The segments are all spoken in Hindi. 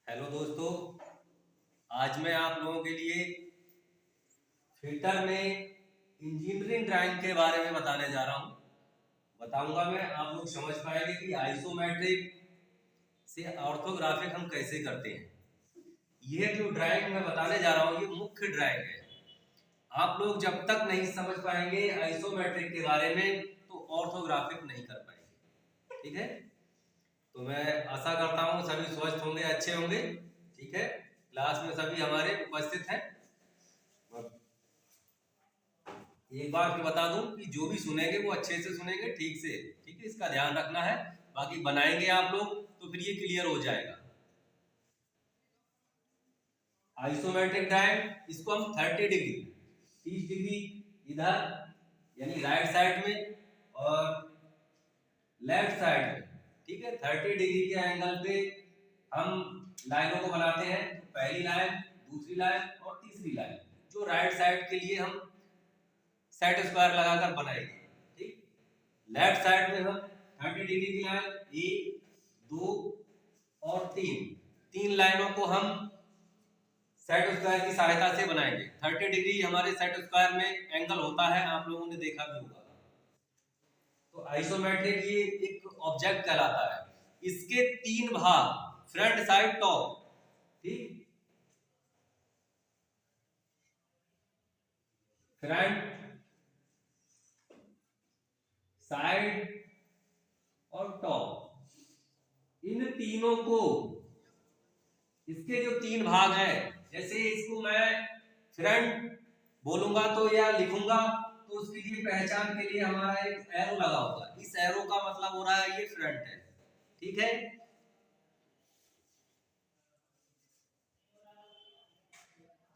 हेलो दोस्तों, आज मैं आप लोगों के लिए फिल्टर में इंजीनियरिंग ड्राइंग के बारे में बताने जा रहा हूँ। बताऊंगा मैं, आप लोग समझ पाएंगे कि आइसोमेट्रिक से ऑर्थोग्राफिक हम कैसे करते हैं। यह जो ड्राइंग मैं बताने जा रहा हूँ ये मुख्य ड्राइंग है। आप लोग जब तक नहीं समझ पाएंगे आइसोमेट्रिक के बारे में तो ऑर्थोग्राफिक नहीं कर पाएंगे। ठीक है, तो मैं आशा करता हूँ सभी स्वस्थ होंगे, अच्छे होंगे। ठीक है, क्लास में सभी हमारे उपस्थित हैं। एक बार फिर बता दूं कि जो भी सुनेंगे वो अच्छे से सुनेंगे, ठीक से। ठीक है, इसका ध्यान रखना है। बाकी बनाएंगे आप लोग तो फिर ये क्लियर हो जाएगा। आइसोमेट्रिक ड्राइंग, इसको हम 30 डिग्री 30 डिग्री इधर यानी राइट साइड में और लेफ्ट साइड में, ठीक है, 30 डिग्री के एंगल पे हम लाइनों को बनाते हैं। पहली लाइन, दूसरी लाइन और तीसरी लाइन जो राइट साइड के लिए हम सेट स्क्वायर लगाकर बनाएंगे। ठीक, लेफ्ट साइड में हम 30 डिग्री की लाइन 1, 2 और 3 लाइनों को हम सेट स्क्वायर की सहायता से बनाएंगे। 30 डिग्री हमारे सेट स्क्वायर में एंगल होता है, आप लोगों ने देखा भी होगा। तो आइसोमेट्रिक ये एक ऑब्जेक्ट कहलाता है। इसके 3 भाग, फ्रंट, साइड, टॉप। ठीक, फ्रंट, साइड और टॉप, इन तीनों को, इसके जो 3 भाग हैं, जैसे इसको मैं फ्रंट बोलूंगा तो या लिखूंगा तो उसके लिए पहचान के लिए हमारा एक एरो लगा होगा। इस एरो का मतलब हो रहा है ये फ्रंट है। ठीक है,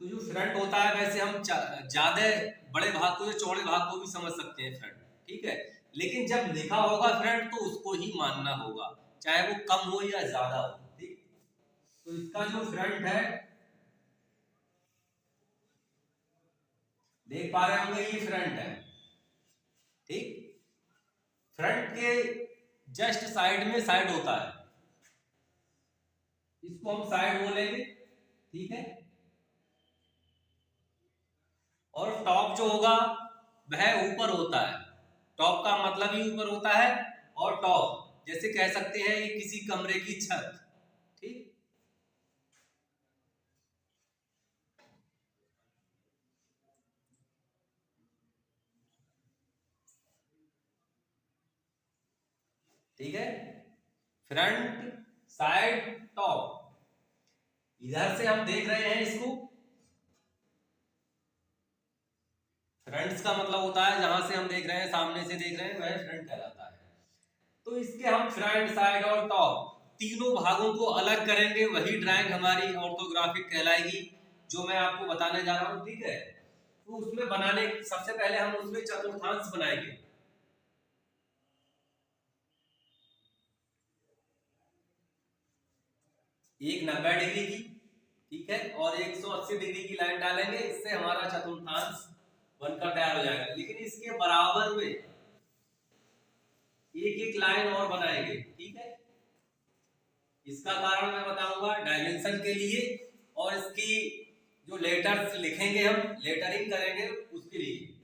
तो जो फ्रंट होता है वैसे हम ज्यादा बड़े भाग को या चौड़े भाग को भी समझ सकते हैं फ्रंट। ठीक है, लेकिन जब लिखा होगा फ्रंट तो उसको ही मानना होगा, चाहे वो कम हो या ज्यादा हो। ठीक, तो इसका जो फ्रंट है, देख पा रहे होंगे, ये फ्रंट है। ठीक, फ्रंट के जस्ट साइड में साइड होता है, इसको हम साइड बोलेंगे। ठीक है, और टॉप जो होगा वह ऊपर होता है। टॉप का मतलब ही ऊपर होता है। और टॉप जैसे कह सकते हैं ये किसी कमरे की छत। ठीक, ठीक है, फ्रंट, साइड, टॉप। इधर से हम देख रहे हैं इसको, फ्रंट्स का मतलब होता है जहां से हम देख रहे हैं, सामने से देख रहे हैं, वह फ्रंट कहलाता है। तो इसके हम फ्रंट, साइड और टॉप तीनों भागों को अलग करेंगे, वही ड्राइंग हमारी ऑर्थोग्राफिक कहलाएगी, जो मैं आपको बताने जा रहा हूं। ठीक है, तो उसमें बनाने सबसे पहले हम उसमें चतुर्थांश बनाएंगे। एक 90 डिग्री की, ठीक है, और 180 डिग्री की लाइन डालेंगे, इससे हमारा चतुर्थांश बनकर तैयार हो जाएगा। लेकिन इसके बराबर में एक एक लाइन और बनाएंगे। ठीक है, इसका कारण मैं बताऊंगा डायमेंशन के लिए, और इसकी जो लेटर्स लिखेंगे, हम लेटरिंग करेंगे उसके लिए।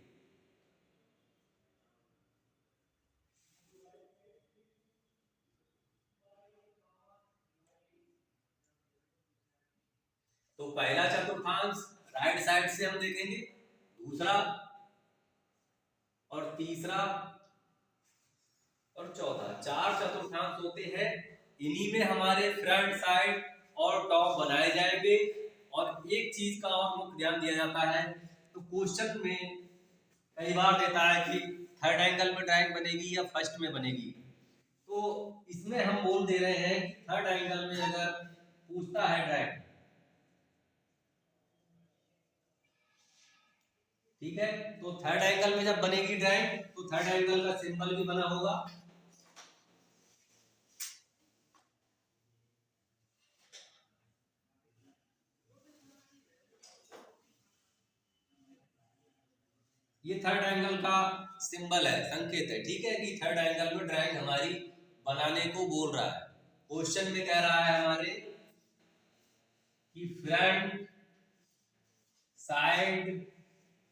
तो पहला चतुर्थांश राइट साइड से हम देखेंगे, दूसरा और तीसरा और चौथा, 4 चतुर्थांश होते हैं। इन्हीं में हमारे फ्रंट, साइड और टॉप बनाए जाएंगे। और एक चीज का और मुख्य ध्यान दिया जाता है, तो क्वेश्चन में कई बार देता है कि थर्ड एंगल में ड्राइंग बनेगी या फर्स्ट में बनेगी। तो इसमें हम बोल दे रहे हैं कि थर्ड एंगल में अगर पूछता है ड्राइंग, ठीक है, तो थर्ड एंगल में जब बनेगी ड्राइंग तो थर्ड एंगल का सिंबल भी बना होगा। ये थर्ड एंगल का सिंबल है, संकेत है। ठीक है, कि थर्ड एंगल में ड्राइंग हमारी बनाने को बोल रहा है। क्वेश्चन में कह रहा है हमारे कि फ्रंट, साइड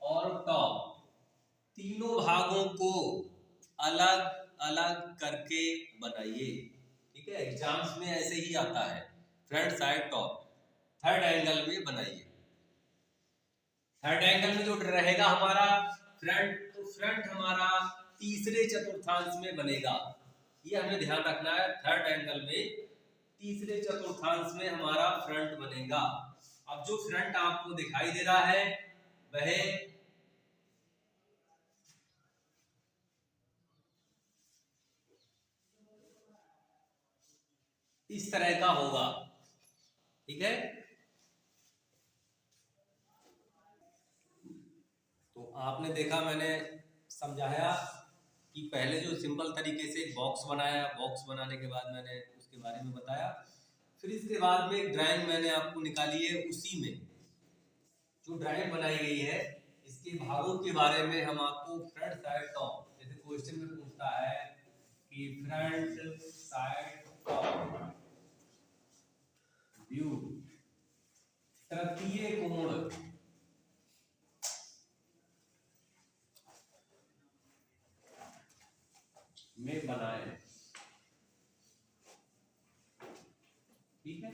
और टॉप तीनों भागों को अलग अलग करके बनाइए। ठीक है, एग्जाम्स में ऐसे ही आता है, front side top third angle में बनाइए। थर्ड एंगल में जो रहेगा हमारा फ्रंट, तो फ्रंट हमारा तीसरे चतुर्थांश में बनेगा, ये हमें ध्यान रखना है। थर्ड एंगल में तीसरे चतुर्थांश में हमारा फ्रंट बनेगा। अब जो फ्रंट आपको दिखाई दे रहा है वह इस तरह का होगा। ठीक है, तो आपने देखा, मैंने समझाया कि पहले जो सिंपल तरीके से एक बॉक्स बनाया, बॉक्स बनाने के बाद मैंने उसके बारे में बताया, फिर इसके बाद में एक ड्राइंग मैंने आपको निकाली है। उसी में जो ड्राइंग बनाई गई है इसके भागों के बारे में हम आपको फ्रंट साइड टॉप, जैसे क्वेश्चन में पूछता है कि फ्रंट साइड टॉप व्यू तृतीय कोण में बनाए। ठीक है,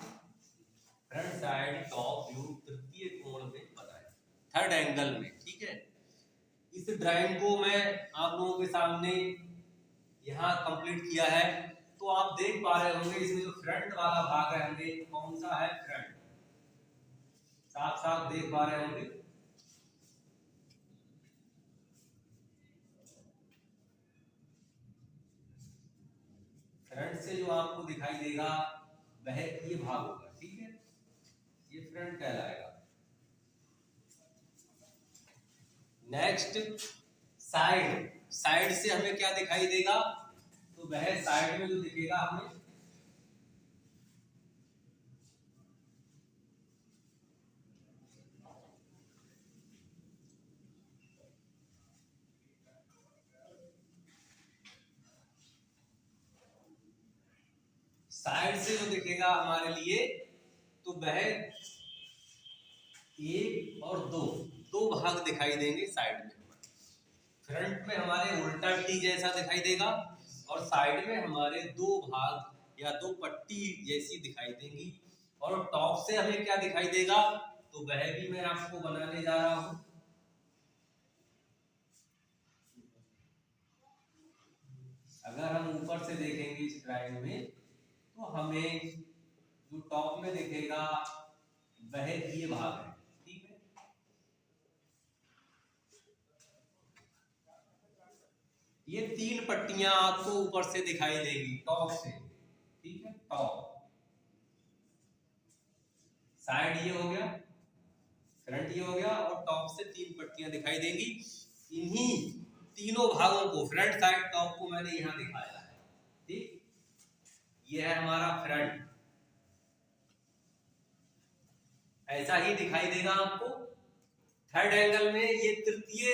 फ्रंट साइड टॉप व्यू तृतीय कोण में बनाए, थर्ड एंगल में। ठीक है, इस ड्राइंग को मैं आप लोगों के सामने यहाँ कंप्लीट किया है, तो आप देख पा रहे होंगे इसमें जो फ्रंट वाला भाग है हमें कौन सा है, फ्रंट, साफ साफ देख पा रहे होंगे। फ्रंट से जो आपको दिखाई देगा वह ये भाग होगा। ठीक है, ये फ्रंट कहलाएगा। नेक्स्ट साइड, साइड से हमें क्या दिखाई देगा, तो वह साइड में जो दिखेगा हमें साइड से जो दिखेगा हमारे लिए, तो वह एक और दो, दो भाग दिखाई देंगे साइड में। फ्रंट में हमारे उल्टा टी जैसा दिखाई देगा और साइड में हमारे दो भाग या दो पट्टी जैसी दिखाई देंगी। और टॉप से हमें क्या दिखाई देगा, तो वह भी मैं आपको बनाने जा रहा हूं। अगर हम ऊपर से देखेंगे इस ड्राइंग में, तो हमें जो टॉप में दिखेगा वह ये भाग है। ठीक है, ये तीन पट्टियां आपको ऊपर से दिखाई देगी टॉप से। ठीक है, टॉप, साइड ये हो गया, फ्रंट ये हो गया, और टॉप से तीन पट्टियां दिखाई देंगी। इन्हीं तीनों भागों को, फ्रंट साइड टॉप को मैंने यहां दिखाया है। ठीक, ये है हमारा फ्रंट, ऐसा ही दिखाई देगा आपको। थर्ड एंगल में ये तृतीय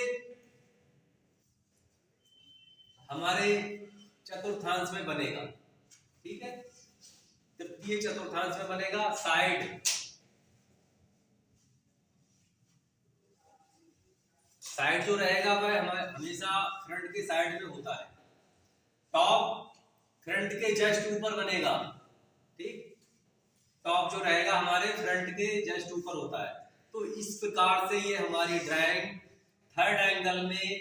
हमारे चतुर्थांश में बनेगा। ठीक है, तृतीय चतुर्थांश में बनेगा। साइड, साइड जो रहेगा वह हमारे हमेशा फ्रंट के साइड में होता है। टॉप फ्रंट के जस्ट ऊपर बनेगा। ठीक, टॉप जो रहेगा हमारे फ्रंट के जस्ट ऊपर होता है। तो इस प्रकार से ये हमारी ड्राइंग थर्ड एंगल में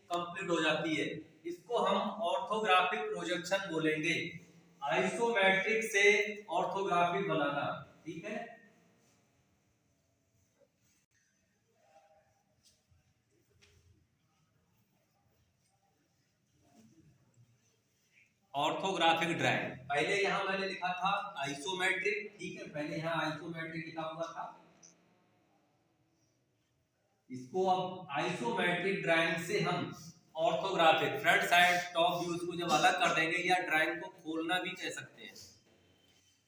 कंप्लीट हो जाती है। इसको हम ऑर्थोग्राफिक प्रोजेक्शन बोलेंगे, आइसोमेट्रिक से ऑर्थोग्राफिक बनाना। ठीक है, ऑर्थोग्राफिक ड्राइंग, पहले यहां मैंने लिखा था आइसोमेट्रिक। ठीक है, पहले यहां आइसोमेट्रिक लिखा हुआ था, इसको अब आइसोमेट्रिक ड्राइंग से हम orthographic, front side top view को जब अलग कर देंगे, या ड्राइंग को खोलना भी कह सकते हैं,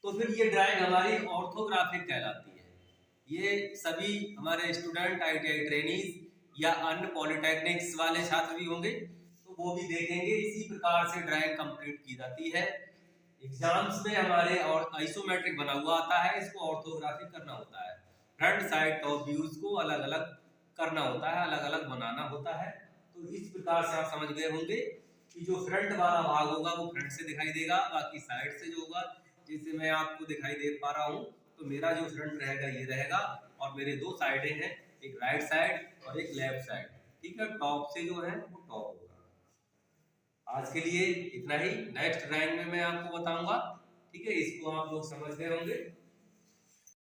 तो फिर ये ड्राइंग हमारी ऑर्थोग्राफिक कहलाती है। ये सभी हमारे स्टूडेंट, आईटीआई ट्रेनीज या अन्य पॉलिटेक्निक्स वाले छात्र भी होंगे तो वो भी देखेंगे। इसी प्रकार से ड्राइंग कंप्लीट की जाती है। एग्जाम्स में हमारे और आइसोमेट्रिक बना हुआ आता है, इसको ऑर्थोग्राफिक करना होता है। फ्रंट साइड टॉप व्यूज को अलग अलग करना होता है, अलग अलग बनाना होता है। तो इस प्रकार से आप समझ गए होंगे कि जो फ्रंट वाला भाग होगा वो फ्रंट से दिखाई देगा, बाकी साइड से जो होगा, जैसे मैं आपको दिखाई दे पा रहा हूँ, तो मेरा जो फ्रंट रहेगा ये रहेगा, और मेरे दो साइडें हैं, एक राइट साइड और एक लेफ्ट साइड। ठीक है, टॉप से जो है वो टॉप होगा। आज के लिए इतना ही, नेक्स्ट ड्राइंग में मैं आपको बताऊंगा। ठीक है, इसको आप लोग समझ गए होंगे।